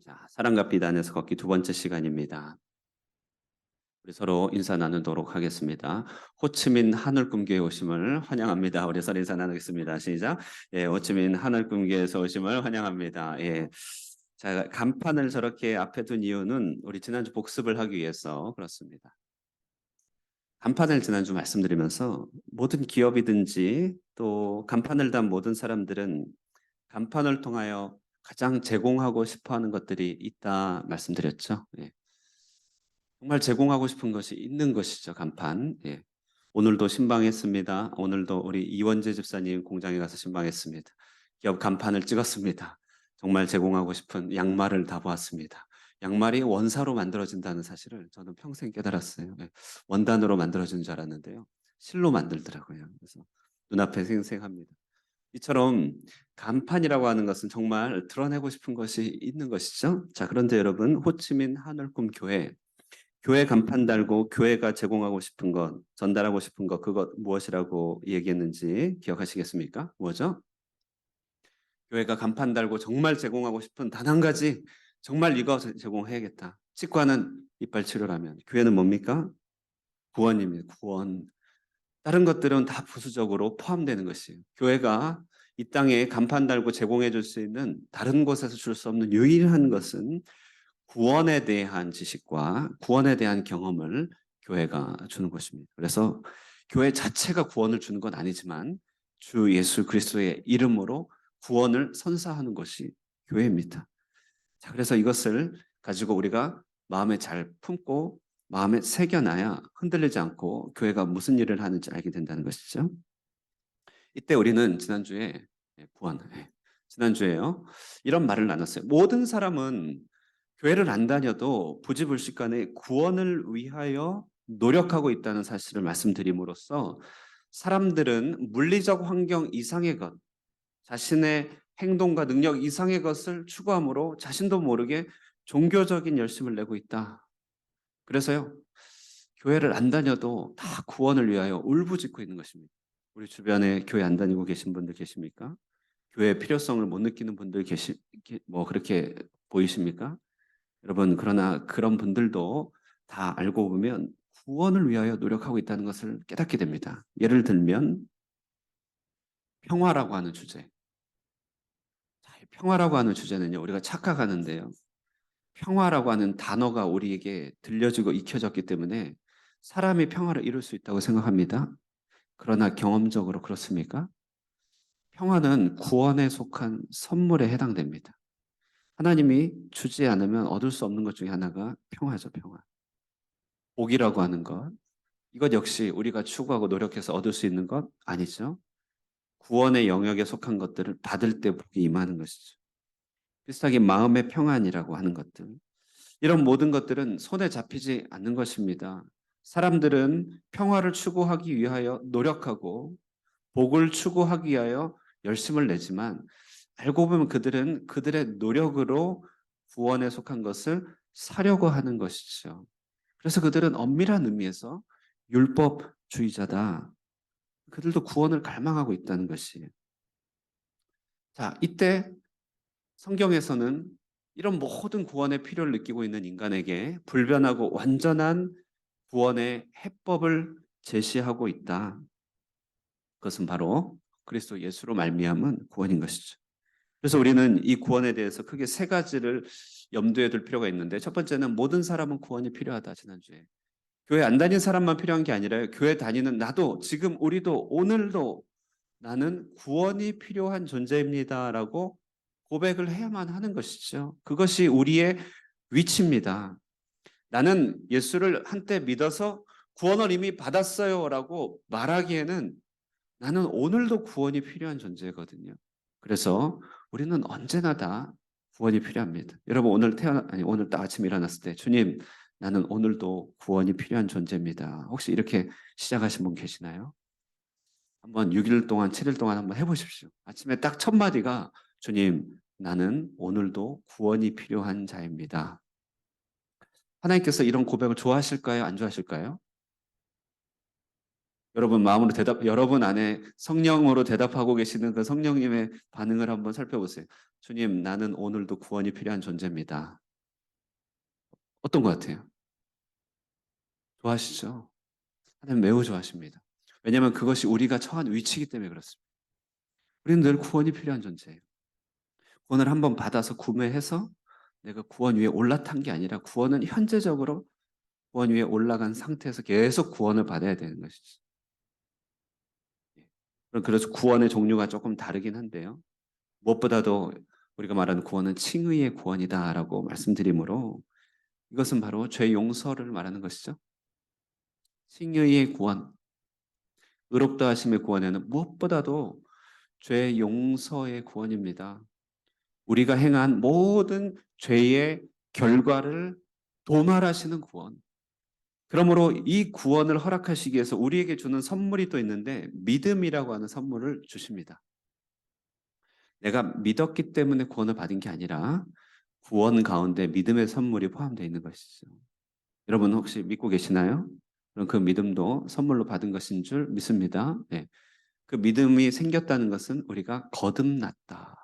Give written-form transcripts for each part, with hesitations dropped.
자, 사랑과 빛 안에서 걷기 두 번째 시간입니다. 우리 서로 인사 나누도록 하겠습니다. 호치민 하늘꿈교회 오심을 환영합니다. 우리 서로 인사 나누겠습니다. 시작. 예, 호치민 하늘꿈교회에서 오심을 환영합니다. 예. 자, 간판을 저렇게 앞에 둔 이유는 우리 지난주 복습을 하기 위해서 그렇습니다. 간판을 지난주 말씀드리면서 모든 기업이든지 또 간판을 단 모든 사람들은 간판을 통하여 가장 제공하고 싶어하는 것들이 있다 말씀드렸죠. 예. 정말 제공하고 싶은 것이 있는 것이죠. 간판. 예. 오늘도 신방했습니다. 오늘도 우리 이원재 집사님 공장에 가서 신방했습니다. 기업 간판을 찍었습니다. 정말 제공하고 싶은 양말을 다 보았습니다. 양말이 원사로 만들어진다는 사실을 저는 평생 깨달았어요. 예. 원단으로 만들어진 줄 알았는데요. 실로 만들더라고요. 그래서 눈앞에 생생합니다. 이처럼 간판이라고 하는 것은 정말 드러내고 싶은 것이 있는 것이죠. 자, 그런데 여러분, 호치민 하늘꿈 교회 간판 달고 교회가 제공하고 싶은 것, 전달하고 싶은 것, 그것 무엇이라고 얘기했는지 기억하시겠습니까? 뭐죠? 교회가 간판 달고 정말 제공하고 싶은 단 한 가지, 정말 이거 제공해야겠다. 치과는 이빨 치료라면, 교회는 뭡니까? 구원입니다. 구원. 다른 것들은 다 부수적으로 포함되는 것이에요. 교회가 이 땅에 간판 달고 제공해 줄 수 있는 다른 곳에서 줄 수 없는 유일한 것은 구원에 대한 지식과 구원에 대한 경험을 교회가 주는 것입니다. 그래서 교회 자체가 구원을 주는 건 아니지만 주 예수 그리스도의 이름으로 구원을 선사하는 것이 교회입니다. 자, 그래서 이것을 가지고 우리가 마음에 잘 품고 마음에 새겨놔야 흔들리지 않고 교회가 무슨 일을 하는지 알게 된다는 것이죠. 이때 우리는 지난주에 구원, 지난주에요. 이런 말을 나눴어요. 모든 사람은 교회를 안 다녀도 부지불식간에 구원을 위하여 노력하고 있다는 사실을 말씀드림으로써 사람들은 물리적 환경 이상의 것, 자신의 행동과 능력 이상의 것을 추구함으로 자신도 모르게 종교적인 열심을 내고 있다. 그래서요, 교회를 안 다녀도 다 구원을 위하여 울부짖고 있는 것입니다. 우리 주변에 교회 안 다니고 계신 분들 계십니까? 교회의 필요성을 못 느끼는 분들 뭐 그렇게 보이십니까? 여러분, 그러나 그런 분들도 다 알고 보면 구원을 위하여 노력하고 있다는 것을 깨닫게 됩니다. 예를 들면 평화라고 하는 주제. 자, 이 평화라고 하는 주제는요, 우리가 착각하는데요. 평화라고 하는 단어가 우리에게 들려지고 익혀졌기 때문에 사람이 평화를 이룰 수 있다고 생각합니다. 그러나 경험적으로 그렇습니까? 평화는 구원에 속한 선물에 해당됩니다. 하나님이 주지 않으면 얻을 수 없는 것 중에 하나가 평화죠, 평화. 복이라고 하는 것. 이것 역시 우리가 추구하고 노력해서 얻을 수 있는 것 아니죠. 구원의 영역에 속한 것들을 받을 때 복이 임하는 것이죠. 비슷하게 마음의 평안이라고 하는 것들. 이런 모든 것들은 손에 잡히지 않는 것입니다. 사람들은 평화를 추구하기 위하여 노력하고 복을 추구하기 위하여 열심을 내지만 알고 보면 그들은 그들의 노력으로 구원에 속한 것을 사려고 하는 것이죠. 그래서 그들은 엄밀한 의미에서 율법주의자다. 그들도 구원을 갈망하고 있다는 것이에요. 자, 이때 성경에서는 이런 모든 구원의 필요를 느끼고 있는 인간에게 불변하고 완전한 구원의 해법을 제시하고 있다. 그것은 바로 그리스도 예수로 말미암은 구원인 것이죠. 그래서 우리는 이 구원에 대해서 크게 세 가지를 염두에 둘 필요가 있는데 첫 번째는 모든 사람은 구원이 필요하다. 지난주에. 교회 안 다니는 사람만 필요한 게 아니라 교회 다니는 나도 지금 우리도 오늘도 나는 구원이 필요한 존재입니다라고 고백을 해야만 하는 것이죠. 그것이 우리의 위치입니다. 나는 예수를 한때 믿어서 구원을 이미 받았어요라고 말하기에는 나는 오늘도 구원이 필요한 존재거든요. 그래서 우리는 언제나 다 구원이 필요합니다. 여러분 오늘 딱 아침에 일어났을 때 주님 나는 오늘도 구원이 필요한 존재입니다. 혹시 이렇게 시작하신 분 계시나요? 한번 6일 동안 7일 동안 한번 해보십시오. 아침에 딱 첫 마디가 주님 나는 오늘도 구원이 필요한 자입니다. 하나님께서 이런 고백을 좋아하실까요? 안 좋아하실까요? 여러분 마음으로 여러분 안에 성령으로 대답하고 계시는 그 성령님의 반응을 한번 살펴보세요. 주님, 나는 오늘도 구원이 필요한 존재입니다. 어떤 것 같아요? 좋아하시죠? 하나님 매우 좋아하십니다. 왜냐하면 그것이 우리가 처한 위치이기 때문에 그렇습니다. 우리는 늘 구원이 필요한 존재예요. 구원을 한번 받아서 구매해서 내가 구원 위에 올라탄 게 아니라 구원은 현재적으로 구원 위에 올라간 상태에서 계속 구원을 받아야 되는 것이죠. 그래서 구원의 종류가 조금 다르긴 한데요. 무엇보다도 우리가 말하는 구원은 칭의의 구원이다라고 말씀드리므로 이것은 바로 죄 용서를 말하는 것이죠. 칭의의 구원, 의롭다 하심의 구원에는 무엇보다도 죄 용서의 구원입니다. 우리가 행한 모든 죄의 결과를 도말하시는 구원. 그러므로 이 구원을 허락하시기 위해서 우리에게 주는 선물이 또 있는데 믿음이라고 하는 선물을 주십니다. 내가 믿었기 때문에 구원을 받은 게 아니라 구원 가운데 믿음의 선물이 포함되어 있는 것이죠. 여러분 혹시 믿고 계시나요? 그럼 그 믿음도 선물로 받은 것인 줄 믿습니다. 네. 그 믿음이 생겼다는 것은 우리가 거듭났다라고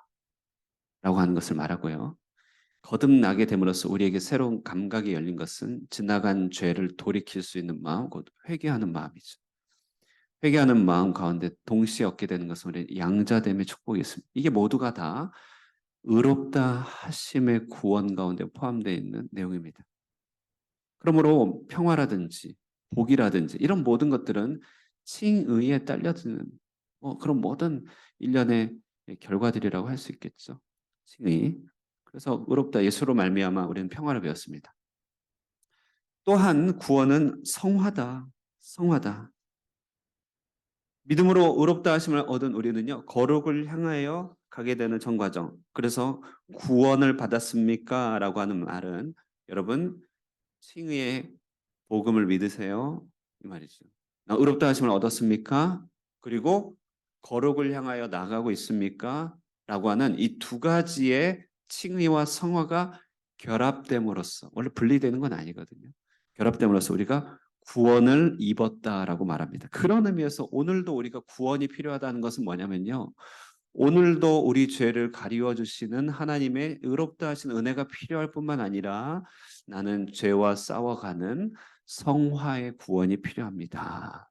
하는 것을 말하고요. 거듭나게 됨으로써 우리에게 새로운 감각이 열린 것은 지나간 죄를 돌이킬 수 있는 마음, 곧 회개하는 마음이죠. 회개하는 마음 가운데 동시에 얻게 되는 것은 우리 양자됨의 축복이 있습니다. 이게 모두가 다 의롭다 하심의 구원 가운데 포함되어 있는 내용입니다. 그러므로 평화라든지 복이라든지 이런 모든 것들은 칭의에 딸려드는 그런 모든 일련의 결과들이라고 할 수 있겠죠. 칭의. 그래서 의롭다 예수로 말미암아 우리는 평화를 배웠습니다. 또한 구원은 성화다. 성화다. 믿음으로 의롭다 하심을 얻은 우리는요. 거룩을 향하여 가게 되는 정과정. 그래서 구원을 받았습니까? 라고 하는 말은 여러분 칭의의 복음을 믿으세요. 이 말이죠. 나 의롭다 하심을 얻었습니까? 그리고 거룩을 향하여 나가고 있습니까? 라고 하는 이 두 가지의 칭의와 성화가 결합됨으로써 원래 분리되는 건 아니거든요. 결합됨으로써 우리가 구원을 입었다라고 말합니다. 그런 의미에서 오늘도 우리가 구원이 필요하다는 것은 뭐냐면요. 오늘도 우리 죄를 가리워 주시는 하나님의 의롭다 하신 은혜가 필요할 뿐만 아니라 나는 죄와 싸워가는 성화의 구원이 필요합니다.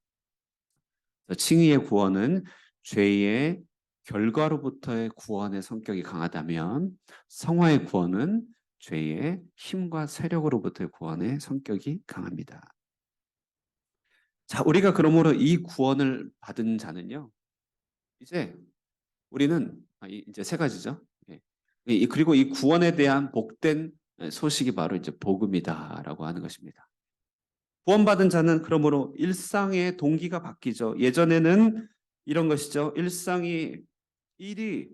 칭의의 구원은 죄의 결과로부터의 구원의 성격이 강하다면 성화의 구원은 죄의 힘과 세력으로부터의 구원의 성격이 강합니다. 자, 우리가 그러므로 이 구원을 받은 자는요. 이제 우리는 이제 세 가지죠. 예. 그리고 이 구원에 대한 복된 소식이 바로 이제 복음이다라고 하는 것입니다. 구원받은 자는 그러므로 일상의 동기가 바뀌죠. 예전에는 이런 것이죠. 일이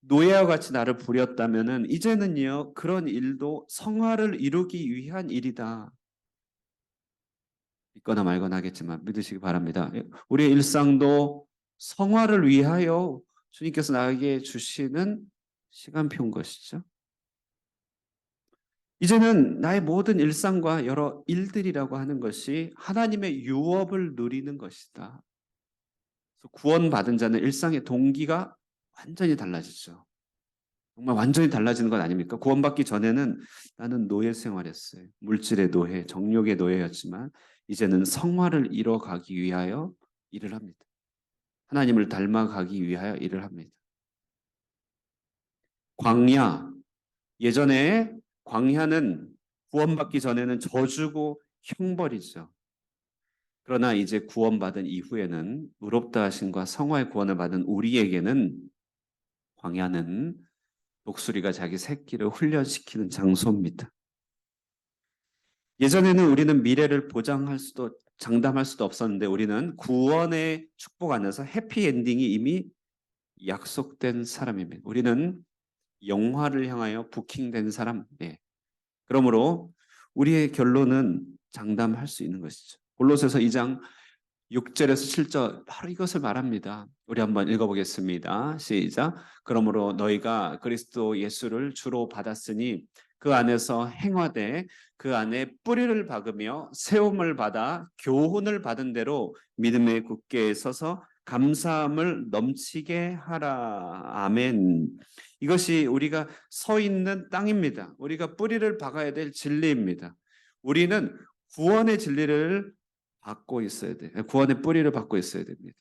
노예와 같이 나를 부렸다면은 이제는요. 그런 일도 성화를 이루기 위한 일이다. 믿거나 말거나 하겠지만 믿으시기 바랍니다. 우리의 일상도 성화를 위하여 주님께서 나에게 주시는 시간표인 것이죠. 이제는 나의 모든 일상과 여러 일들이라고 하는 것이 하나님의 유업을 누리는 것이다. 구원받은 자는 일상의 동기가 완전히 달라지죠. 정말 완전히 달라지는 건 아닙니까? 구원받기 전에는 나는 노예 생활했어요. 물질의 노예, 정욕의 노예였지만 이제는 성화를 이뤄가기 위하여 일을 합니다. 하나님을 닮아가기 위하여 일을 합니다. 광야, 예전에 광야는 구원받기 전에는 저주고 형벌이죠. 그러나 이제 구원받은 이후에는 의롭다 하심과 성화의 구원을 받은 우리에게는 광야는 독수리가 자기 새끼를 훈련시키는 장소입니다. 예전에는 우리는 미래를 장담할 수도 없었는데 우리는 구원의 축복 안에서 해피엔딩이 이미 약속된 사람입니다. 우리는 영화를 향하여 부킹된 사람. 네. 그러므로 우리의 결론은 장담할 수 있는 것이죠. 골로새서 2장 6절에서 7절 바로 이것을 말합니다. 우리 한번 읽어보겠습니다. 시작. 그러므로 너희가 그리스도 예수를 주로 받았으니 그 안에서 행하되 그 안에 뿌리를 박으며 세움을 받아 교훈을 받은 대로 믿음에 굳게 서서 감사함을 넘치게 하라. 아멘. 이것이 우리가 서 있는 땅입니다. 우리가 뿌리를 박아야 될 진리입니다. 우리는 구원의 진리를 받고 있어야 돼. 구원의 뿌리를 받고 있어야 됩니다.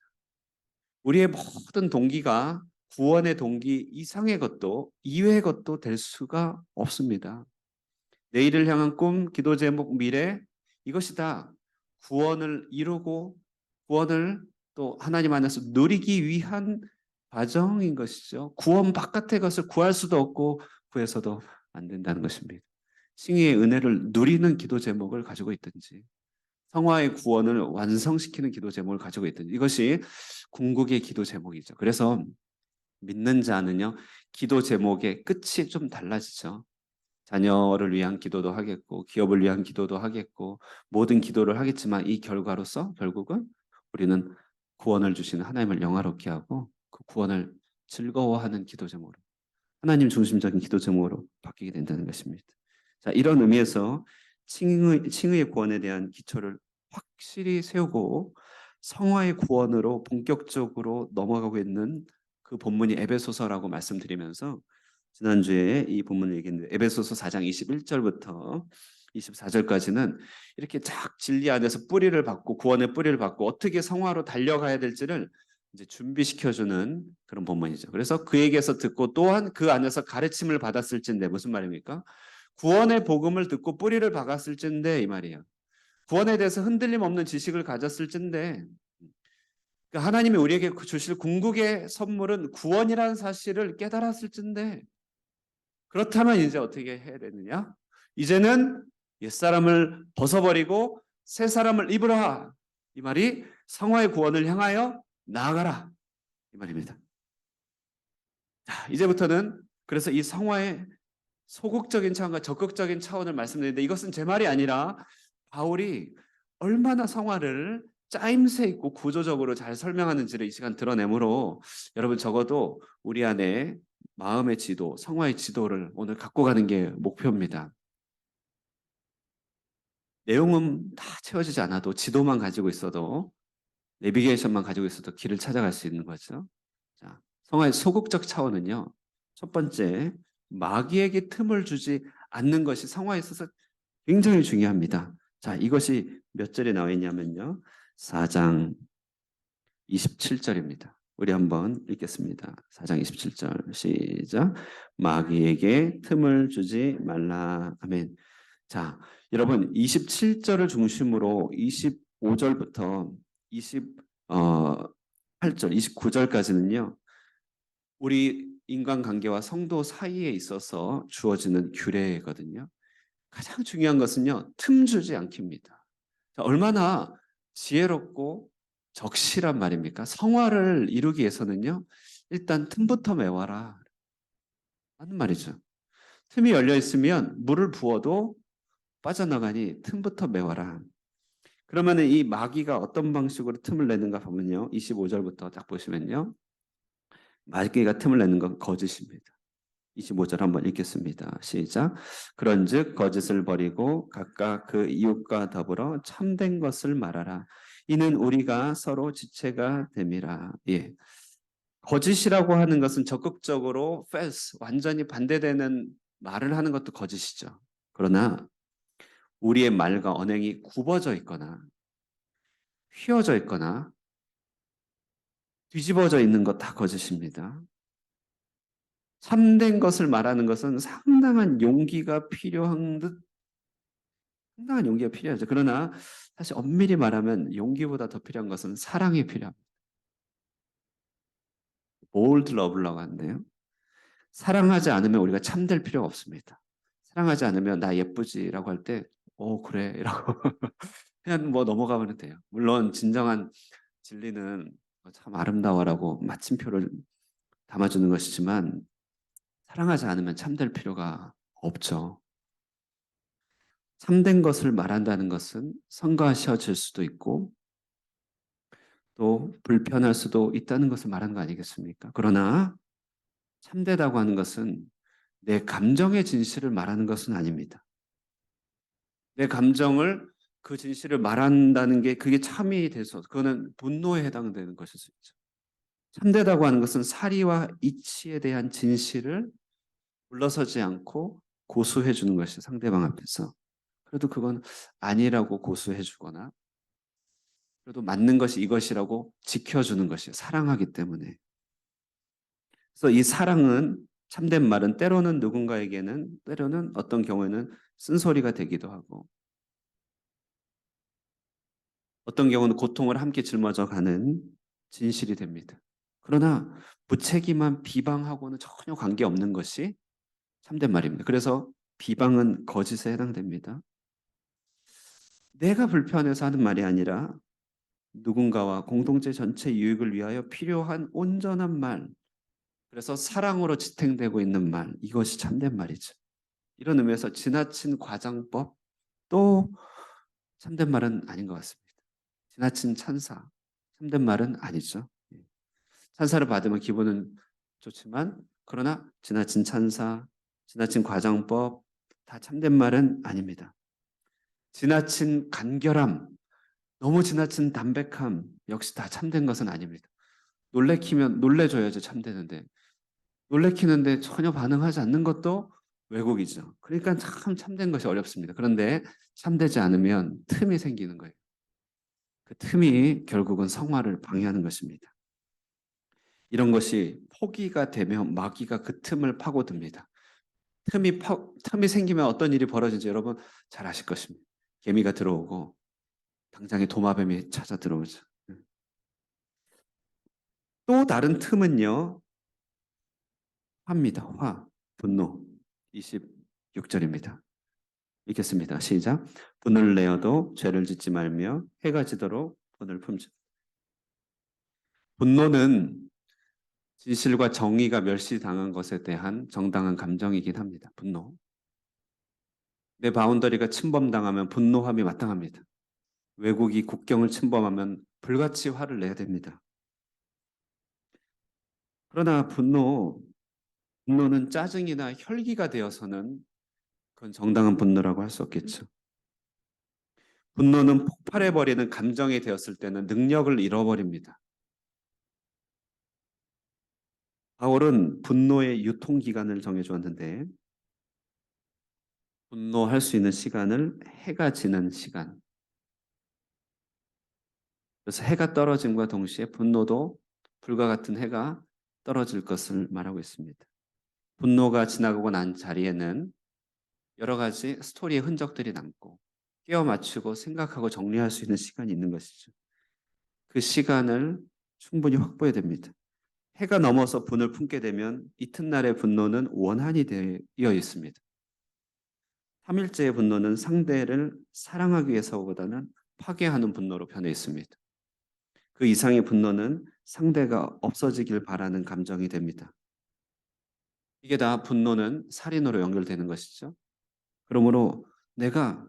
우리의 모든 동기가 구원의 동기 이상의 것도 이외의 것도 될 수가 없습니다. 내일을 향한 꿈, 기도 제목, 미래 이것이 다 구원을 이루고 구원을 또 하나님 안에서 누리기 위한 과정인 것이죠. 구원 바깥의 것을 구할 수도 없고 구해서도 안 된다는 것입니다. 칭의의 은혜를 누리는 기도 제목을 가지고 있든지 성화의 구원을 완성시키는 기도 제목을 가지고 있든지 이것이 궁극의 기도 제목이죠. 그래서 믿는 자는요, 기도 제목의 끝이 좀 달라지죠. 자녀를 위한 기도도 하겠고, 기업을 위한 기도도 하겠고, 모든 기도를 하겠지만 이 결과로서 결국은 우리는 구원을 주시는 하나님을 영화롭게 하고 그 구원을 즐거워하는 기도 제목으로, 하나님 중심적인 기도 제목으로 바뀌게 된다는 것입니다. 자, 이런 의미에서 칭의의 구원에 대한 기초를 확실히 세우고 성화의 구원으로 본격적으로 넘어가고 있는 그 본문이 에베소서라고 말씀드리면서 지난주에 이 본문을 얘기했는데 에베소서 4장 21절부터 24절까지는 이렇게 쫙 진리 안에서 뿌리를 받고 구원의 뿌리를 받고 어떻게 성화로 달려가야 될지를 이제 준비시켜주는 그런 본문이죠. 그래서 그에게서 듣고 또한 그 안에서 가르침을 받았을진데 무슨 말입니까? 구원의 복음을 듣고 뿌리를 박았을진데 이 말이에요. 구원에 대해서 흔들림 없는 지식을 가졌을진데 그러니까 하나님이 우리에게 주실 궁극의 선물은 구원이라는 사실을 깨달았을진데 그렇다면 이제 어떻게 해야 되느냐? 이제는 옛사람을 벗어버리고 새 사람을 입으라. 이 말이 성화의 구원을 향하여 나아가라. 이 말입니다. 자, 이제부터는 그래서 이 성화의 소극적인 차원과 적극적인 차원을 말씀드리는데 이것은 제 말이 아니라 바울이 얼마나 성화를 짜임새 있고 구조적으로 잘 설명하는지를 이 시간 드러내므로 여러분 적어도 우리 안에 마음의 지도, 성화의 지도를 오늘 갖고 가는 게 목표입니다. 내용은 다 채워지지 않아도 지도만 가지고 있어도 내비게이션만 가지고 있어도 길을 찾아갈 수 있는 거죠. 자, 성화의 소극적 차원은요. 첫 번째, 마귀에게 틈을 주지 않는 것이 성화에 있어서 굉장히 중요합니다. 자, 이것이 몇 절에 나와 있냐면요. 4장 27절입니다. 우리 한번 읽겠습니다. 4장 27절 시작. 마귀에게 틈을 주지 말라. 아멘. 자, 여러분 27절을 중심으로 25절부터 28절, 29절까지는요. 우리 인간관계와 성도 사이에 있어서 주어지는 규례거든요. 가장 중요한 것은요. 틈 주지 않기입니다. 자, 얼마나 지혜롭고 적실한 말입니까? 성화를 이루기 위해서는요. 일단 틈부터 메워라 하는 말이죠. 틈이 열려 있으면 물을 부어도 빠져나가니 틈부터 메워라. 그러면 이 마귀가 어떤 방식으로 틈을 내는가 보면요. 25절부터 딱 보시면요. 마귀가 틈을 내는 건 거짓입니다. 25절 한번 읽겠습니다. 시작. 그런즉 거짓을 버리고 각각 그 이웃과 더불어 참된 것을 말하라. 이는 우리가 서로 지체가 됨이라. 예. 거짓이라고 하는 것은 적극적으로 false, 완전히 반대되는 말을 하는 것도 거짓이죠. 그러나 우리의 말과 언행이 굽어져 있거나 휘어져 있거나 뒤집어져 있는 것 다 거짓입니다. 참된 것을 말하는 것은 상당한 용기가 필요한 듯 상당한 용기가 필요하죠. 그러나 사실 엄밀히 말하면 용기보다 더 필요한 것은 사랑이 필요합니다. bold love라고 하는데요. 사랑하지 않으면 우리가 참될 필요가 없습니다. 사랑하지 않으면 나 예쁘지라고 할 때, 그래라고 그냥 뭐 넘어가면 돼요. 물론 진정한 진리는 참 아름다워라고 마침표를 담아주는 것이지만 사랑하지 않으면 참될 필요가 없죠. 참된 것을 말한다는 것은 성가셔질 수도 있고 또 불편할 수도 있다는 것을 말하는 거 아니겠습니까? 그러나 참되다고 하는 것은 내 감정의 진실을 말하는 것은 아닙니다. 내 감정을 그 진실을 말한다는 게 그게 참이 돼서 그거는 분노에 해당되는 것일 수 있죠. 참되다고 하는 것은 사리와 이치에 대한 진실을 물러서지 않고 고수해 주는 것이 상대방 앞에서. 그래도 그건 아니라고 고수해 주거나 그래도 맞는 것이 이것이라고 지켜주는 것이 사랑하기 때문에. 그래서 이 사랑은 참된 말은 때로는 누군가에게는 때로는 어떤 경우에는 쓴소리가 되기도 하고 어떤 경우는 고통을 함께 짊어져 가는 진실이 됩니다. 그러나 무책임한 비방하고는 전혀 관계없는 것이 참된 말입니다. 그래서 비방은 거짓에 해당됩니다. 내가 불편해서 하는 말이 아니라 누군가와 공동체 전체 유익을 위하여 필요한 온전한 말, 그래서 사랑으로 지탱되고 있는 말, 이것이 참된 말이죠. 이런 의미에서 지나친 과장법 또 참된 말은 아닌 것 같습니다. 지나친 찬사, 참된 말은 아니죠. 찬사를 받으면 기분은 좋지만 그러나 지나친 찬사, 지나친 과장법 다 참된 말은 아닙니다. 지나친 간결함, 너무 지나친 담백함 역시 다 참된 것은 아닙니다. 놀래키면 놀래줘야죠 참되는데 놀래키는데 전혀 반응하지 않는 것도 왜곡이죠. 그러니까 참 참된 것이 어렵습니다. 그런데 참되지 않으면 틈이 생기는 거예요. 그 틈이 결국은 성화를 방해하는 것입니다. 이런 것이 포기가 되면 마귀가 그 틈을 파고듭니다. 틈이 생기면 어떤 일이 벌어진지 여러분 잘 아실 것입니다. 개미가 들어오고 당장에 도마뱀이 찾아 들어오죠. 또 다른 틈은요. 화입니다. 화, 분노. 26절입니다. 읽겠습니다. 시작. 분을 내어도 죄를 짓지 말며 해가 지도록 분을 품자. 분노는 진실과 정의가 멸시당한 것에 대한 정당한 감정이긴 합니다. 분노. 내 바운더리가 침범당하면 분노함이 마땅합니다. 외국이 국경을 침범하면 불같이 화를 내야 됩니다. 그러나 분노는 짜증이나 혈기가 되어서는 그건 정당한 분노라고 할 수 없겠죠. 분노는 폭발해버리는 감정이 되었을 때는 능력을 잃어버립니다. 바울은 분노의 유통기간을 정해주었는데 분노할 수 있는 시간을 해가 지는 시간. 그래서 해가 떨어짐과 동시에 분노도 불과 같은 해가 떨어질 것을 말하고 있습니다. 분노가 지나가고 난 자리에는 여러 가지 스토리의 흔적들이 남고 끼워 맞추고 생각하고 정리할 수 있는 시간이 있는 것이죠. 그 시간을 충분히 확보해야 됩니다. 해가 넘어서 분을 품게 되면 이튿날의 분노는 원한이 되어 있습니다. 3일째의 분노는 상대를 사랑하기 위해서보다는 파괴하는 분노로 변해 있습니다. 그 이상의 분노는 상대가 없어지길 바라는 감정이 됩니다. 이게 다 분노는 살인으로 연결되는 것이죠. 그러므로 내가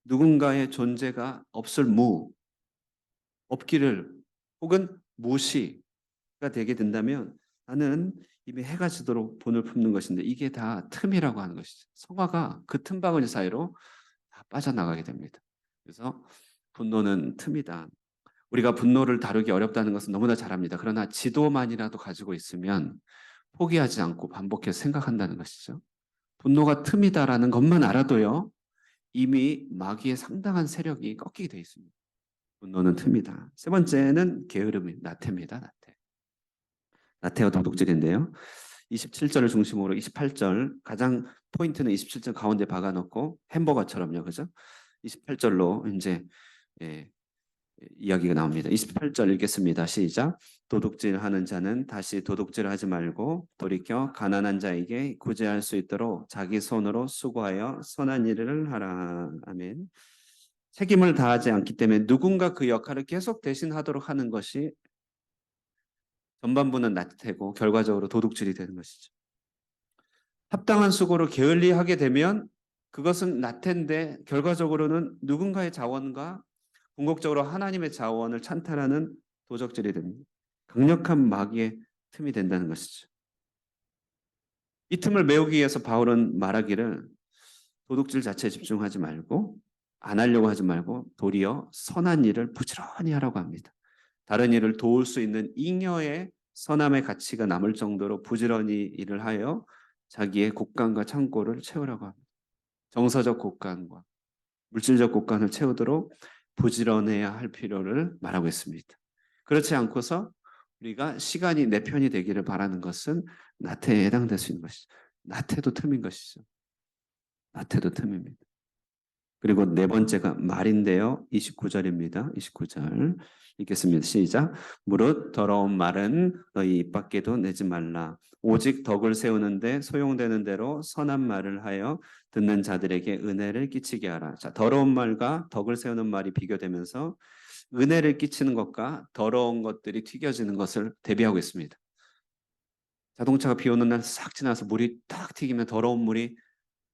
누군가의 존재가 없기를 혹은 무시가 되게 된다면 나는 이미 해가 지도록 분을 품는 것인데 이게 다 틈이라고 하는 것이죠. 성화가 그 틈바구니 사이로 다 빠져나가게 됩니다. 그래서 분노는 틈이다. 우리가 분노를 다루기 어렵다는 것은 너무나 잘 압니다. 그러나 지도만이라도 가지고 있으면 포기하지 않고 반복해서 생각한다는 것이죠. 분노가 틈이다라는 것만 알아도요. 이미 마귀의 상당한 세력이 꺾이게 되어 있습니다. 분노는 틈이다. 세 번째는 게으름입니다. 나태입니다. 나태. 나태와 도둑질인데요. 27절을 중심으로 28절 가장 포인트는 27절 가운데 박아놓고 햄버거처럼요. 그죠? 28절로 이제 예, 이야기가 나옵니다. 28절 읽겠습니다. 시작. 도둑질하는 자는 다시 도둑질을 하지 말고 돌이켜 가난한 자에게 구제할 수 있도록 자기 손으로 수고하여 선한 일을 하라. 아멘. 책임을 다하지 않기 때문에 누군가 그 역할을 계속 대신하도록 하는 것이 전반부는 나태고 결과적으로 도둑질이 되는 것이죠. 합당한 수고를 게을리하게 되면 그것은 나태인데 결과적으로는 누군가의 자원과 궁극적으로 하나님의 자원을 찬탈하는 도적질이 됩니다. 강력한 마귀의 틈이 된다는 것이죠. 이 틈을 메우기 위해서 바울은 말하기를 도둑질 자체에 집중하지 말고 안 하려고 하지 말고 도리어 선한 일을 부지런히 하라고 합니다. 다른 일을 도울 수 있는 잉여의 선함의 가치가 남을 정도로 부지런히 일을 하여 자기의 곡간과 창고를 채우라고 합니다. 정서적 곡간과 물질적 곡간을 채우도록 부지런해야 할 필요를 말하고 있습니다. 그렇지 않고서 우리가 시간이 내 편이 되기를 바라는 것은 나태에 해당될 수 있는 것이죠. 나태도 틈인 것이죠. 나태도 틈입니다. 그리고 네 번째가 말인데요. 29절입니다. 29절 읽겠습니다. 시작. 무릇 더러운 말은 너희 입 밖에도 내지 말라. 오직 덕을 세우는데 소용되는 대로 선한 말을 하여 듣는 자들에게 은혜를 끼치게 하라. 자, 더러운 말과 덕을 세우는 말이 비교되면서 은혜를 끼치는 것과 더러운 것들이 튀겨지는 것을 대비하고 있습니다. 자동차가 비 오는 날 싹 지나서 물이 딱 튀기면 더러운 물이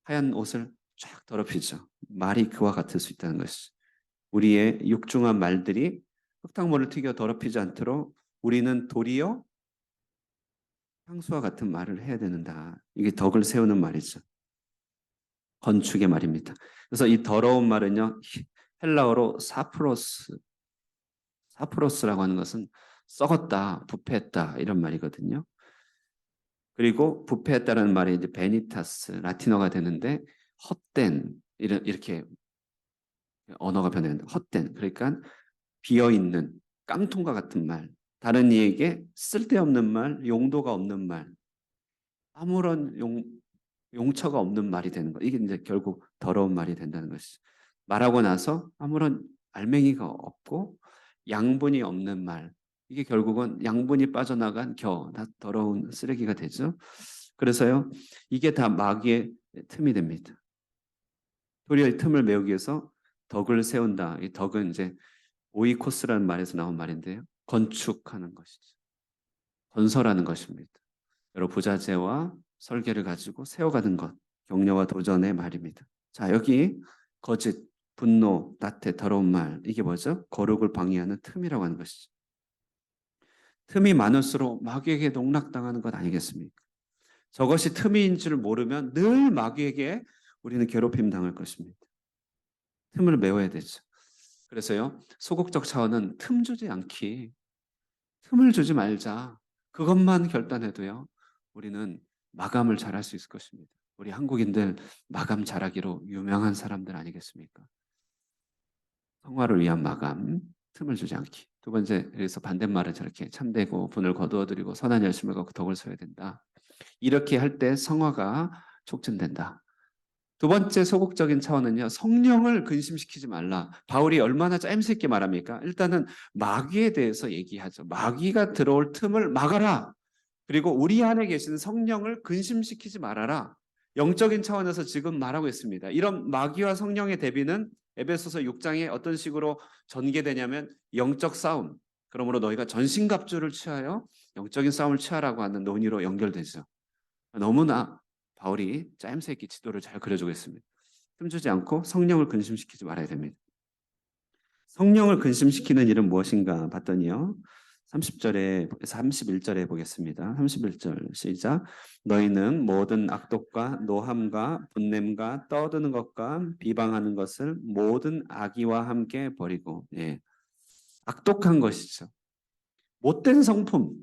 하얀 옷을 쫙 더럽히죠. 말이 그와 같을 수 있다는 것이죠. 우리의 육중한 말들이 흙탕물을 튀겨 더럽히지 않도록 우리는 도리어 향수와 같은 말을 해야 되는다. 이게 덕을 세우는 말이죠. 건축의 말입니다. 그래서 이 더러운 말은요, 헬라어로 사프로스라고 하는 것은 썩었다, 부패했다 이런 말이거든요. 그리고 부패했다는 말이 이제 베니타스 라틴어가 되는데 헛된 이렇게 언어가 변해요. 헛된 그러니까 비어 있는 깡통과 같은 말, 다른 이에게 쓸데없는 말, 용도가 없는 말, 아무런 용처가 없는 말이 되는 거. 이게 이제 결국 더러운 말이 된다는 것이죠. 말하고 나서 아무런 알맹이가 없고 양분이 없는 말. 이게 결국은 양분이 빠져나간 다 더러운 쓰레기가 되죠. 그래서요, 이게 다 마귀의 틈이 됩니다. 도리어 이 틈을 메우기 위해서 덕을 세운다. 이 덕은 이제 오이코스라는 말에서 나온 말인데요. 건축하는 것이죠. 건설하는 것입니다. 여러 부자재와 설계를 가지고 세워가는 것. 격려와 도전의 말입니다. 자, 여기 거짓, 분노, 나태, 더러운 말. 이게 뭐죠? 거룩을 방해하는 틈이라고 하는 것이죠. 틈이 많을수록 마귀에게 농락당하는 것 아니겠습니까? 저것이 틈인 줄 모르면 늘 마귀에게 우리는 괴롭힘 당할 것입니다. 틈을 메워야 되죠. 그래서요, 소극적 차원은 틈 주지 않기, 틈을 주지 말자. 그것만 결단해도요, 우리는 마감을 잘할 수 있을 것입니다. 우리 한국인들 마감 잘하기로 유명한 사람들 아니겠습니까? 성화를 위한 마감, 틈을 주지 않기. 두 번째, 그래서 반대말은 저렇게 참되고 분을 거두어들이고 선한 열심을 갖고 덕을 써야 된다. 이렇게 할 때 성화가 촉진된다. 두 번째 소극적인 차원은요, 성령을 근심시키지 말라. 바울이 얼마나 짜임새 있게 말합니까? 일단은 마귀에 대해서 얘기하죠. 마귀가 들어올 틈을 막아라. 그리고 우리 안에 계시는 성령을 근심시키지 말아라. 영적인 차원에서 지금 말하고 있습니다. 이런 마귀와 성령의 대비는 에베소서 6장에 어떤 식으로 전개되냐면 영적 싸움. 그러므로 너희가 전신갑주를 취하여 영적인 싸움을 취하라고 하는 논의로 연결되죠. 너무나 바울이 짜임새 있게 지도를 잘 그려주고 있습니다. 틈주지 않고 성령을 근심시키지 말아야 됩니다. 성령을 근심시키는 일은 무엇인가 봤더니요. 30절에 31절에 보겠습니다. 31절 시작. 너희는 모든 악독과 노함과 분냄과 떠드는 것과 비방하는 것을 모든 악의와 함께 버리고, 예. 악독한 것이죠. 못된 성품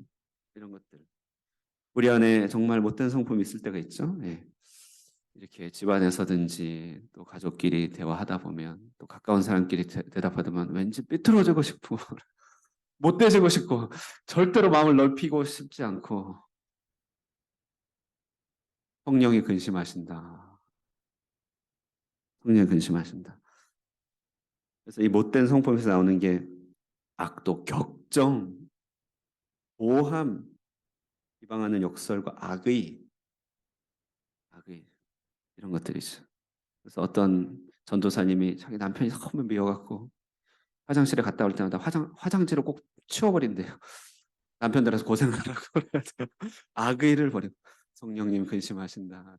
이런 것들. 우리 안에 정말 못된 성품이 있을 때가 있죠. 예. 이렇게 집안에서든지 또 가족끼리 대화하다 보면 또 가까운 사람끼리 대답하다 보면 왠지 삐뚤어지고 싶고 못돼지고 싶고 절대로 마음을 넓히고 싶지 않고 성령이 근심하신다. 성령이 근심하신다. 그래서 이 못된 성품에서 나오는 게 악독, 격정, 모함, 비방하는 욕설과 악의 이런 것들이죠. 그래서 어떤 전도사님이 자기 남편이 너무 미워갖고 화장실에 갔다 올 때마다 화장지를 꼭 치워버린대요. 남편들한테 고생하라고 그래야 돼요. 악의를 버리고 성령님 근심하신다.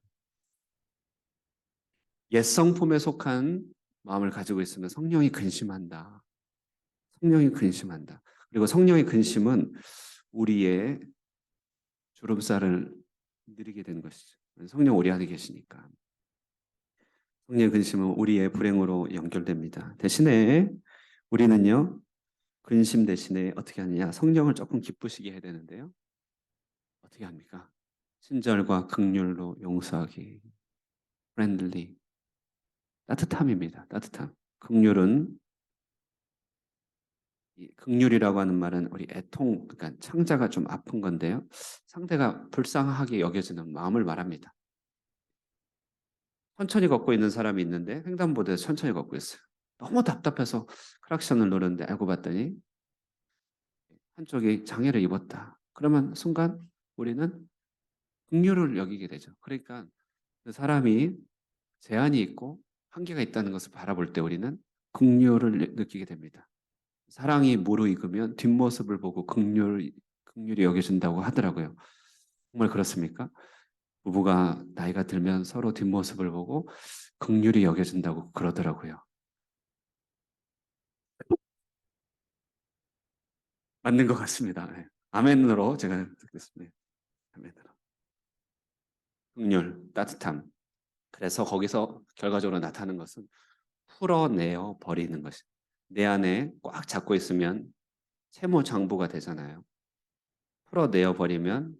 옛 성품에 속한 마음을 가지고 있으면 성령이 근심한다. 성령이 근심한다. 그리고 성령의 근심은 우리의 주름살을 느리게 되는 것이죠. 성령 우리 안에 계시니까. 성령 근심은 우리의 불행으로 연결됩니다. 대신에 우리는요, 근심 대신에 어떻게 하느냐? 성령을 조금 기쁘시게 해야 되는데요. 어떻게 합니까? 친절과 긍휼로 용서하기. 프렌들리. 따뜻함입니다. 따뜻함. 긍휼은 이 긍휼이라고 하는 말은 우리 애통, 그러니까 창자가 좀 아픈 건데요. 상대가 불쌍하게 여겨지는 마음을 말합니다. 천천히 걷고 있는 사람이 있는데 횡단보도에 천천히 걷고 있어요. 너무 답답해서 크락션을 누르는데 알고 봤더니 한쪽이 장애를 입었다. 그러면 순간 우리는 긍휼을 여기게 되죠. 그러니까 그 사람이 제한이 있고 한계가 있다는 것을 바라볼 때 우리는 긍휼을 느끼게 됩니다. 사랑이 무르익으면 뒷모습을 보고 긍휼히 여겨준다고 하더라고요. 정말 그렇습니까? 부부가 나이가 들면 서로 뒷모습을 보고 긍휼히 여겨준다고 그러더라고요. 맞는 것 같습니다. 네. 아멘으로 제가 듣겠습니다. 아멘으로. 긍휼, 따뜻함. 그래서 거기서 결과적으로 나타나는 것은 풀어내어 버리는 것이. 내 안에 꽉 잡고 있으면 채무장부가 되잖아요. 풀어내어 버리면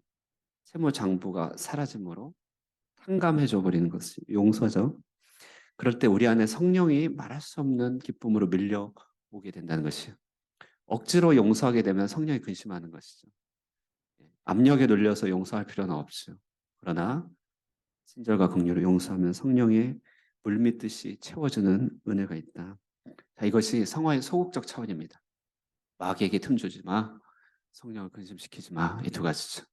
채무장부가 사라짐으로 탕감해줘 버리는 것이 용서죠. 그럴 때 우리 안에 성령이 말할 수 없는 기쁨으로 밀려오게 된다는 것이에요. 억지로 용서하게 되면 성령이 근심하는 것이죠. 압력에 눌려서 용서할 필요는 없죠. 그러나 친절과 긍휼을 용서하면 성령의 물밀듯이 채워주는 은혜가 있다. 자, 이것이 성화의 소극적 차원입니다. 마귀에게 틈 주지 마. 성령을 근심시키지 마. 이 두 가지죠.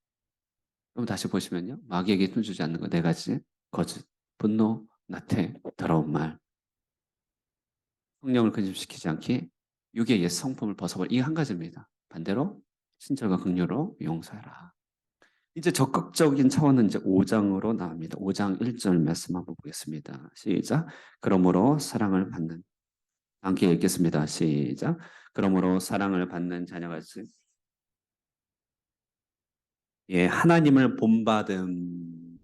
그럼 다시 보시면요. 마귀에게 틈 주지 않는 거 네 가지. 거짓, 분노, 나태, 더러운 말. 성령을 근심시키지 않기. 육의 옛 성품을 벗어버려. 이 한 가지입니다. 반대로 친절과 긍휼로 용서해라. 이제 적극적인 차원은 이제 5장으로 나옵니다. 5장 1절 말씀 한번 보겠습니다. 시작. 그러므로 사랑을 받는 함께 읽겠습니다. 시작. 그러므로 사랑을 받는 자녀같이 예, 하나님을 본받음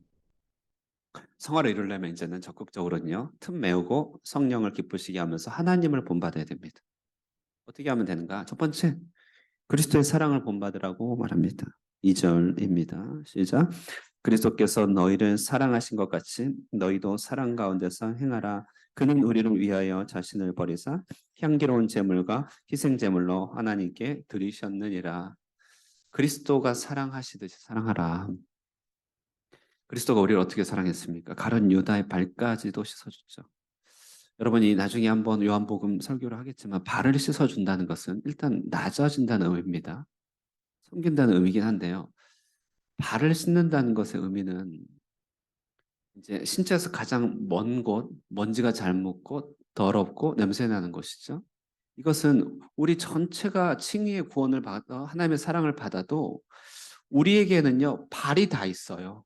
성화를 이루려면 이제는 적극적으로는요. 틈 메우고 성령을 기쁘시게 하면서 하나님을 본받아야 됩니다. 어떻게 하면 되는가? 첫 번째, 그리스도의 사랑을 본받으라고 말합니다. 2절입니다. 시작. 그리스도께서 너희를 사랑하신 것 같이 너희도 사랑 가운데서 행하라. 그는 우리를 위하여 자신을 버리사 향기로운 제물과 희생 제물로 하나님께 드리셨느니라. 그리스도가 사랑하시듯이 사랑하라. 그리스도가 우리를 어떻게 사랑했습니까? 가룟 유다의 발까지도 씻어줬죠. 여러분이 나중에 한번 요한복음 설교를 하겠지만 발을 씻어준다는 것은 일단 낮아진다는 의미입니다. 섬긴다는 의미긴 한데요. 발을 씻는다는 것의 의미는 이제 신체에서 가장 먼 곳, 먼지가 잘 묻고 더럽고 냄새 나는 곳이죠. 이것은 우리 전체가 칭의의 구원을 받아 하나님의 사랑을 받아도 우리에게는요 발이 다 있어요.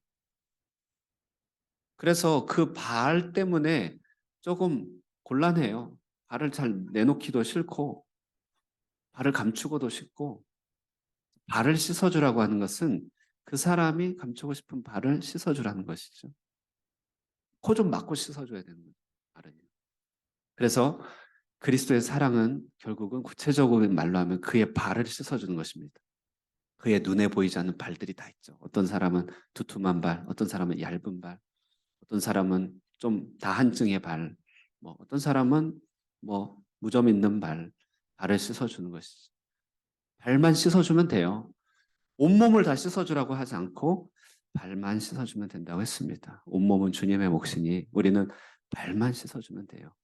그래서 그 발 때문에 조금 곤란해요. 발을 잘 내놓기도 싫고 발을 감추고도 싶고 발을 씻어주라고 하는 것은 그 사람이 감추고 싶은 발을 씻어주라는 것이죠. 코 좀 막고 씻어줘야 되는 거죠. 발은요. 그래서 그리스도의 사랑은 결국은 구체적인 말로 하면 그의 발을 씻어주는 것입니다. 그의 눈에 보이지 않는 발들이 다 있죠. 어떤 사람은 두툼한 발, 어떤 사람은 얇은 발, 어떤 사람은 좀 다한증의 발, 뭐 어떤 사람은 뭐 무좀 있는 발, 발을 씻어주는 것이죠. 발만 씻어주면 돼요. 온몸을 다 씻어주라고 하지 않고 발만 씻어주면 된다고 했습니다. 온몸은 주님의 몫이니 우리는 발만 씻어주면 돼요.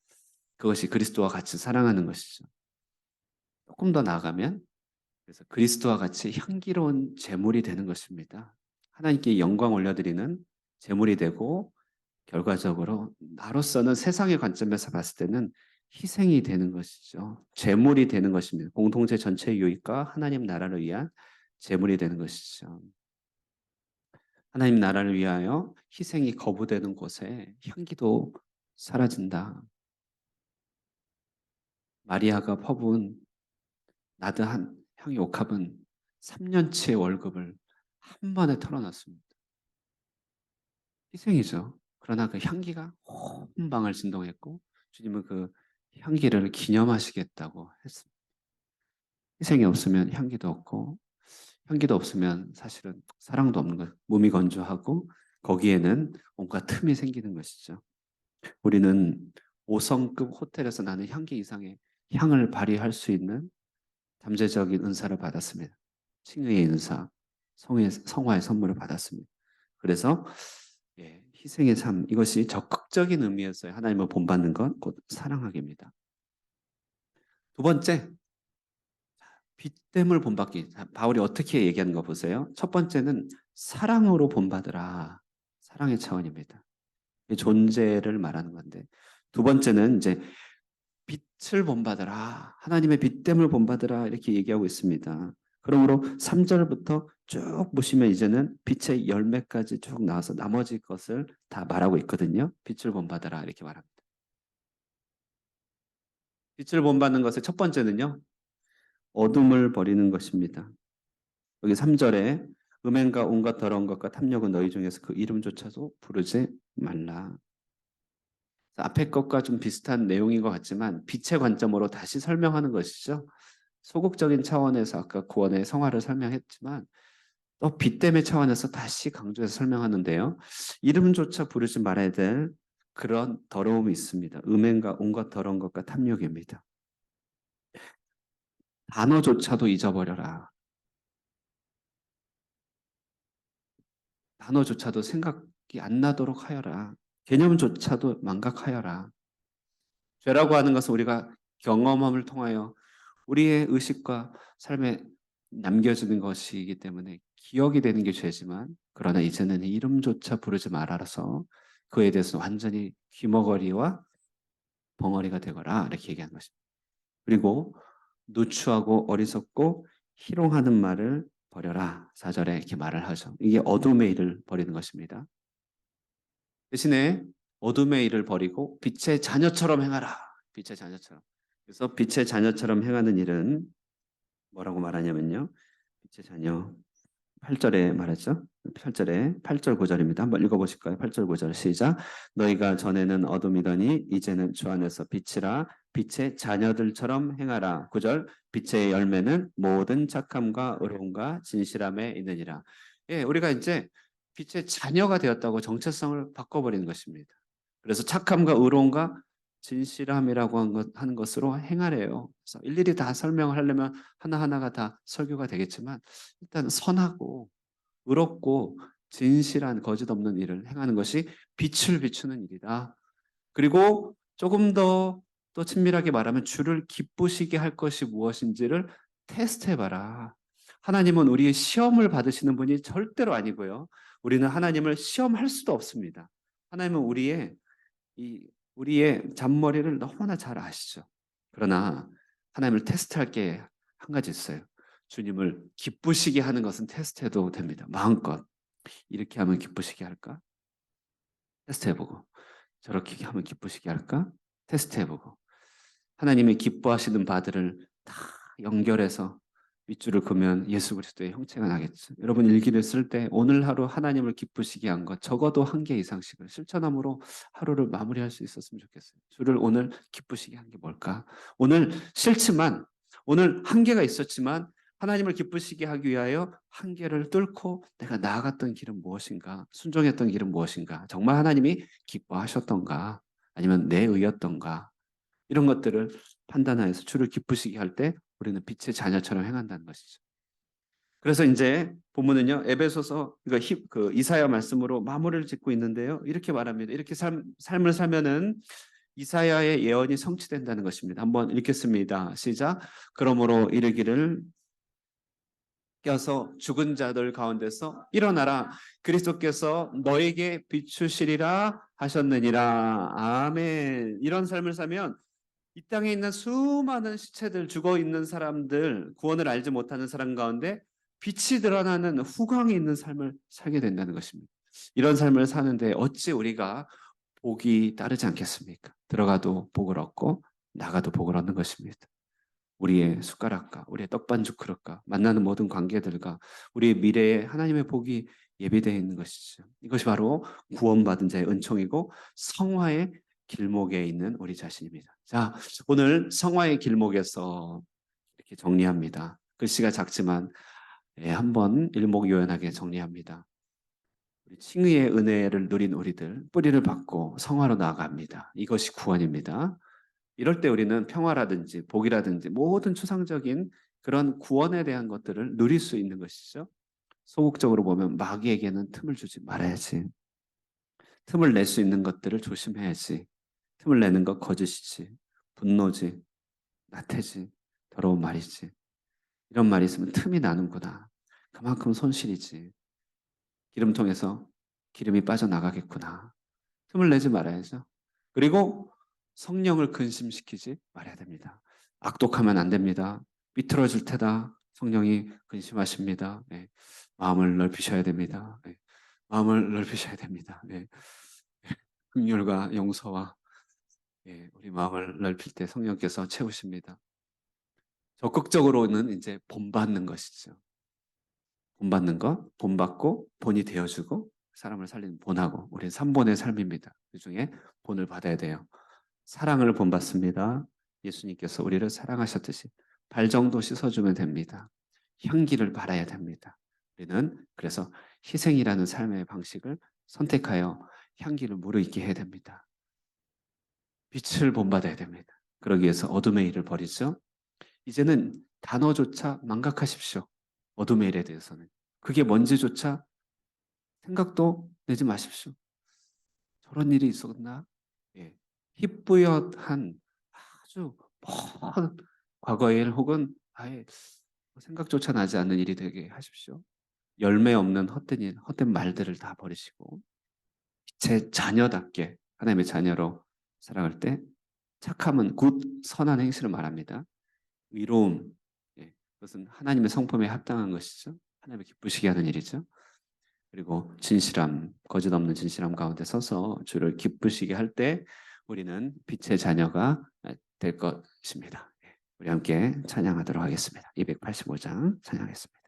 그것이 그리스도와 같이 사랑하는 것이죠. 조금 더 나아가면 그래서 그리스도와 같이 향기로운 제물이 되는 것입니다. 하나님께 영광 올려드리는 제물이 되고 결과적으로 나로서는 세상의 관점에서 봤을 때는 희생이 되는 것이죠. 제물이 되는 것입니다. 공동체 전체의 유익과 하나님 나라를 위한 제물이 되는 것이죠. 하나님 나라를 위하여 희생이 거부되는 곳에 향기도 사라진다. 마리아가 퍼부은 나드한 향유 옥합은 3년치의 월급을 한 번에 털어놨습니다. 희생이죠. 그러나 그 향기가 온 방을 진동했고 주님은 그 향기를 기념하시겠다고 했습니다. 희생이 없으면 향기도 없고 향기도 없으면 사실은 사랑도 없는 것. 몸이 건조하고 거기에는 온갖 틈이 생기는 것이죠. 우리는 5성급 호텔에서 나는 향기 이상의 향을 발휘할 수 있는 잠재적인 은사를 받았습니다. 칭의의 은사, 성화의 선물을 받았습니다. 그래서 희생의 삶, 이것이 적극적인 의미였어요. 하나님을 본받는 것, 곧 사랑하기입니다. 두 번째, 빚됨을 본받기. 바울이 어떻게 얘기하는 거 보세요. 첫 번째는 사랑으로 본받으라. 사랑의 차원입니다. 존재를 말하는 건데, 두 번째는 이제 빛을 본받으라. 하나님의 빛됨을 본받으라. 이렇게 얘기하고 있습니다. 그러므로 3절부터 쭉 보시면 이제는 빛의 열매까지 쭉 나와서 나머지 것을 다 말하고 있거든요. 빛을 본받으라. 이렇게 말합니다. 빛을 본받는 것의 첫 번째는요. 어둠을 버리는 것입니다. 여기 3절에 음행과 온갖 더러운 것과 탐욕은 너희 중에서 그 이름조차도 부르지 말라. 앞에 것과 좀 비슷한 내용인 것 같지만 빛의 관점으로 다시 설명하는 것이죠. 소극적인 차원에서 아까 구원의 성화를 설명했지만 또 빛됨의 차원에서 다시 강조해서 설명하는데요. 이름조차 부르지 말아야 될 그런 더러움이 있습니다. 음행과 온갖 더러운 것과 탐욕입니다. 단어조차도 잊어버려라. 단어조차도 생각이 안 나도록 하여라. 개념조차도 망각하여라. 죄라고 하는 것은 우리가 경험함을 통하여 우리의 의식과 삶에 남겨지는 것이기 때문에 기억이 되는 게 죄지만 그러나 이제는 이름조차 부르지 말아서 그에 대해서 완전히 귀머거리와 벙어리가 되거라 이렇게 얘기하는 것입니다. 그리고 누추하고 어리석고 희롱하는 말을 버려라. 4절에 이렇게 말을 하죠. 이게 어둠의 일을 버리는 것입니다. 대신에 어둠의 일을 버리고 빛의 자녀처럼 행하라. 빛의 자녀처럼. 그래서 빛의 자녀처럼 행하는 일은 뭐라고 말하냐면요. 빛의 자녀. 8절에 말했죠. 8절에 8절 9절입니다. 한번 읽어보실까요? 8절 9절 시작. 너희가 전에는 어둠이더니 이제는 주 안에서 빛이라. 빛의 자녀들처럼 행하라. 9절 빛의 열매는 모든 착함과 의로움과 진실함에 있느니라. 예, 우리가 이제 빛의 자녀가 되었다고 정체성을 바꿔버리는 것입니다. 그래서 착함과 의로움과 진실함이라고 하는 것으로 행하래요. 그래서 일일이 다 설명을 하려면 하나하나가 다 설교가 되겠지만 일단 선하고 의롭고 진실한 거짓 없는 일을 행하는 것이 빛을 비추는 일이다. 그리고 조금 더 또 친밀하게 말하면 주를 기쁘시게 할 것이 무엇인지를 테스트해봐라. 하나님은 우리의 시험을 받으시는 분이 절대로 아니고요. 우리는 하나님을 시험할 수도 없습니다. 하나님은 우리의 잔머리를 너무나 잘 아시죠. 그러나 하나님을 테스트할 게 한 가지 있어요. 주님을 기쁘시게 하는 것은 테스트해도 됩니다. 마음껏 이렇게 하면 기쁘시게 할까? 테스트해보고 저렇게 하면 기쁘시게 할까? 테스트해보고 하나님이 기뻐하시는 바들을 다 연결해서 밑줄을 그으면 예수 그리스도의 형체가 나겠죠. 여러분 일기를 쓸 때 오늘 하루 하나님을 기쁘시게 한 것 적어도 한 개 이상씩을 실천함으로 하루를 마무리할 수 있었으면 좋겠어요. 주를 오늘 기쁘시게 한 게 뭘까? 오늘 싫지만 오늘 한계가 있었지만 하나님을 기쁘시게 하기 위하여 한계를 뚫고 내가 나아갔던 길은 무엇인가? 순종했던 길은 무엇인가? 정말 하나님이 기뻐하셨던가? 아니면 내 의였던가? 이런 것들을 판단하여서 주를 기쁘시게 할 때 우리는 빛의 자녀처럼 행한다는 것이죠. 그래서 이제 본문은요 에베소서 그 이사야 말씀으로 마무리를 짓고 있는데요. 이렇게 말합니다. 이렇게 삶을 살면은 이사야의 예언이 성취된다는 것입니다. 한번 읽겠습니다. 시작. 그러므로 이르기를 껴서 죽은 자들 가운데서 일어나라. 그리스도께서 너에게 비추시리라 하셨느니라. 아멘. 이런 삶을 살면 이 땅에 있는 수많은 시체들, 죽어 있는 사람들, 구원을 알지 못하는 사람 가운데 빛이 드러나는 후광이 있는 삶을 살게 된다는 것입니다. 이런 삶을 사는데 어찌 우리가 복이 따르지 않겠습니까? 들어가도 복을 얻고 나가도 복을 얻는 것입니다. 우리의 숟가락과 우리의 떡반죽 그릇과 만나는 모든 관계들과 우리의 미래에 하나님의 복이 예비되어 있는 것이죠. 이것이 바로 구원받은 자의 은총이고 성화의 길목에 있는 우리 자신입니다. 자, 오늘 성화의 길목에서 이렇게 정리합니다. 글씨가 작지만 한번 일목요연하게 정리합니다. 우리 칭의의 은혜를 누린 우리들 뿌리를 받고 성화로 나아갑니다. 이것이 구원입니다. 이럴 때 우리는 평화라든지 복이라든지 모든 추상적인 그런 구원에 대한 것들을 누릴 수 있는 것이죠. 소극적으로 보면 마귀에게는 틈을 주지 말아야지. 틈을 낼 수 있는 것들을 조심해야지. 틈을 내는 것 거짓이지. 분노지. 나태지. 더러운 말이지. 이런 말이 있으면 틈이 나는구나. 그만큼 손실이지. 기름통에서 기름이 빠져나가겠구나. 틈을 내지 말아야죠. 그리고 성령을 근심시키지 말아야 됩니다. 악독하면 안 됩니다. 삐뚤어질 테다. 성령이 근심하십니다. 네. 마음을 넓히셔야 됩니다. 네. 마음을 넓히셔야 됩니다. 네. 긍휼과 용서와 우리 마음을 넓힐 때 성령께서 채우십니다. 적극적으로는 이제 본받는 것이죠. 본받는 것, 본받고 본이 되어주고 사람을 살리는 본하고 우리는 3본의 삶입니다. 그 중에 본을 받아야 돼요. 사랑을 본받습니다. 예수님께서 우리를 사랑하셨듯이 발 정도 씻어주면 됩니다. 향기를 바라야 됩니다. 우리는 그래서 희생이라는 삶의 방식을 선택하여 향기를 무르익게 해야 됩니다. 빛을 본받아야 됩니다. 그러기 위해서 어둠의 일을 버리죠. 이제는 단어조차 망각하십시오. 어둠의 일에 대해서는. 그게 뭔지조차 생각도 내지 마십시오. 저런 일이 있었나? 예. 희뿌옇한 아주 먼 과거의 일 혹은 아예 생각조차 나지 않는 일이 되게 하십시오. 열매 없는 헛된 일, 헛된 말들을 다 버리시고 제 자녀답게 하나님의 자녀로 살아갈 때 착함은 곧 선한 행실을 말합니다. 의로움, 그것은 하나님의 성품에 합당한 것이죠. 하나님을 기쁘시게 하는 일이죠. 그리고 진실함, 거짓 없는 진실함 가운데 서서 주를 기쁘시게 할 때 우리는 빛의 자녀가 될 것입니다. 우리 함께 찬양하도록 하겠습니다. 285장 찬양했습니다.